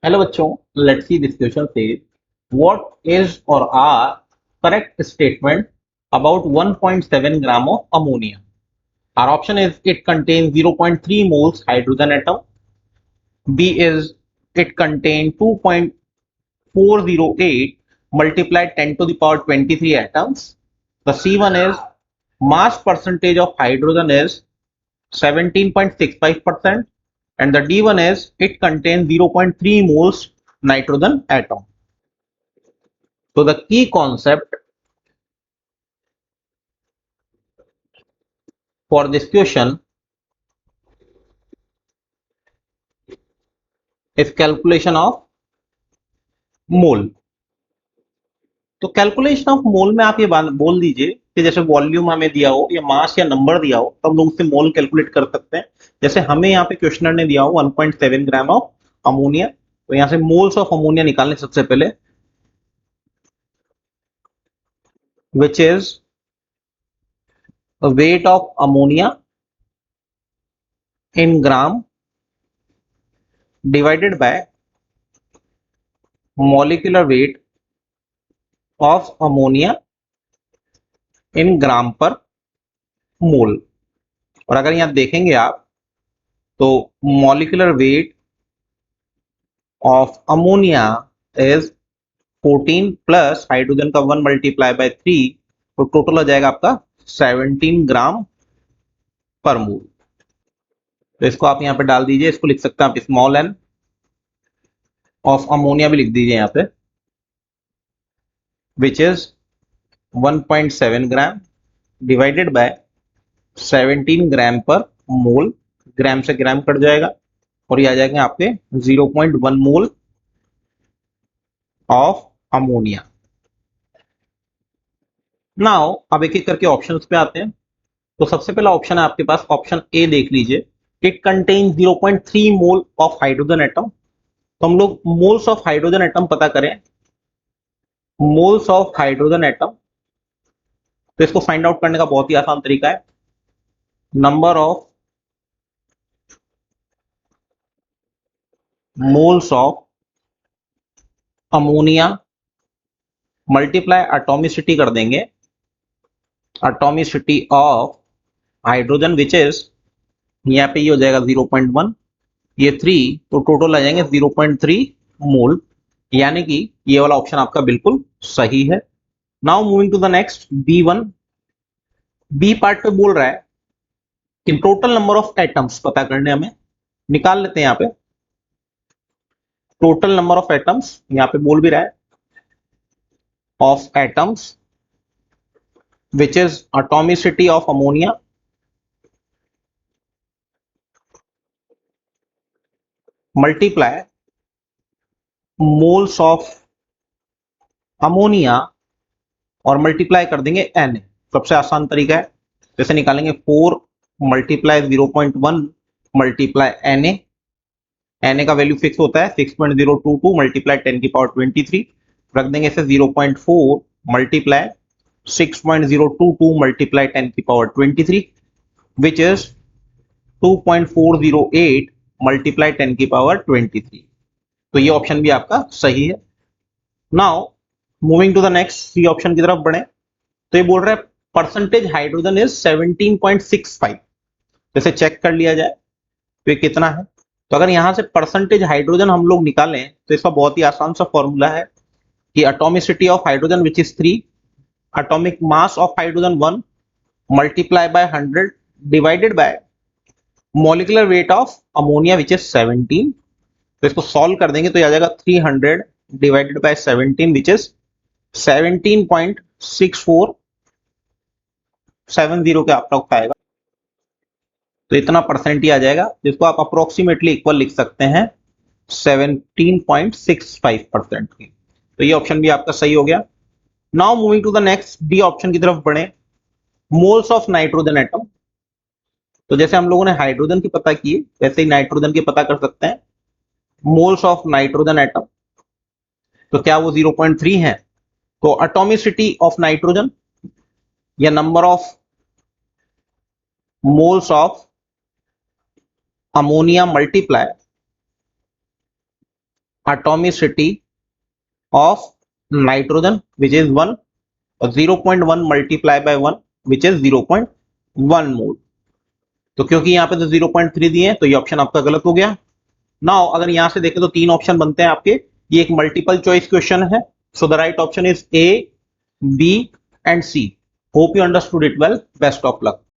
Hello बच्चों, let's see this question says what is or are correct statement about 1.7 gram of ammonia. Our option is it contains 0.3 moles hydrogen atom. B is it contains 2.408 multiplied 10 to the power 23 atoms. The C1 is mass percentage of hydrogen is 17.65%, and the D1 is it contains 0.3 moles nitrogen atom. So the key concept for this question is calculation of मोल. तो calculation of mole में आप ये बोल दीजिए कि जैसे volume हमें दिया हो या मास या नंबर दिया हो तो हम लोग उससे मोल कैलकुलेट कर सकते हैं. जैसे हमें यहाँ पे क्वेश्चनर ने दिया हो 1.7 ग्राम ऑफ अमोनिया, तो यहाँ से मोल्स ऑफ अमोनिया निकालने सबसे पहले, which is weight of ammonia in gram divided by molecular weight of ammonia in gram per mole. और अगर यहाँ देखेंगे आप तो molecular weight of ammonia is 14 plus hydrogen का 1 मल्टीप्लाई बाय 3, तो टोटल हो जाएगा आपका 17 ग्राम पर मोल. तो इसको आप यहाँ पे डाल दीजिए, इसको लिख सकते हैं आप स्मॉल एन ऑफ अमोनिया भी लिख दीजिए यहाँ पे, which is 1.7 gram divided bye 17 gram per मोल. ग्राम से ग्राम कट जाएगा और ये आ जाएंगे आपके 0.1 मोल ऑफ अमोनिया. नाउ अब एक एक करके ऑप्शंस पे आते हैं. तो सबसे पहला ऑप्शन है आपके पास, ऑप्शन ए देख लीजिए, it contain 0.3 mole of hydrogen atom. तो हम लोग मोल्स ऑफ हाइड्रोजन एटम पता करें, मोल्स ऑफ हाइड्रोजन एटम. तो इसको फाइंड आउट करने का बहुत ही आसान तरीका है, number of moles of ammonia multiply atomicity कर देंगे, atomicity of hydrogen which is, यहाँ पे ये हो जाएगा 0.1, ये 3, तो टोटल आ जाएंगे 0.3 मोल. यानी कि ये वाला ऑप्शन आपका बिल्कुल सही है. Now moving to the next B1. B part पे बोल रहा है कि टोटल नंबर ऑफ एटम्स पता करने, हमें निकाल लेते हैं यहाँ पे टोटल नंबर ऑफ एटम्स. यहाँ पे बोल भी रहा है of atoms which is atomicity of ammonia multiply moles of ammonia और मल्टीप्लाई कर देंगे एन. सबसे आसान तरीका है, जैसे निकालेंगे 4 multiply 0.1 multiply n a. N a का वैल्यू फिक्स होता है 6.022 मल्टीप्लाई 10 की पावर 23, रख देंगे इसे 0.4 मल्टीप्लाई 6.022 मल्टीप्लाई 10 की पावर 23, विच इज 2.408 मल्टीप्लाई 10 की पावर 23. तो ये ऑप्शन भी आपका सही है. Now moving to the next C option की तरफ बढ़े. तो ये बोल रहा है परसेंटेज हाइड्रोजन इज 17.65. जैसे चेक कर लिया जाए तो ये कितना है. तो अगर यहां से परसेंटेज हाइड्रोजन हम लोग निकालें तो इसका बहुत ही आसान सा फॉर्मूला है कि atomicity of hydrogen which is 3, atomic mass of hydrogen 1 multiply by 100 divided by molecular weight of ammonia which is 17. तो इसको सॉल्व कर देंगे तो आ जाएगा 300 डिवाइडेड बाय 17 विच इज 17.6470 के अप्रॉक्स आएगा. तो इतना परसेंट ही आ जाएगा, जिसको आप अप्रोक्सीमेटली इक्वल लिख सकते हैं 17.65% की. तो ये ऑप्शन भी आपका सही हो गया. Now moving to the next D option की तरफ बढ़े, मोल्स ऑफ नाइट्रोजन एटम. तो जैसे हम लोगों ने हाइड्रोजन की पता की वैसे ही नाइट्रोजन की पता कर सकते हैं, मोल्स ऑफ नाइट्रोजन एटम. तो क्या वो 0.3 है. तो एटॉमिसिटी ऑफ नाइट्रोजन या number of moles of ammonia multiply atomicity of nitrogen which is 1 और 0.1 मल्टीप्लाई बाय 1 विच इज 0.1 मोल। तो क्योंकि यहाँ पे तो 0.3 दिए हैं तो ये ऑप्शन आपका गलत हो गया। नाउ अगर यहां से देखें तो 3 ऑप्शन बनते हैं आपके, ये एक मल्टीपल चॉइस क्वेश्चन है, so the right option is A, B and C. Hope you understood it well, best of luck.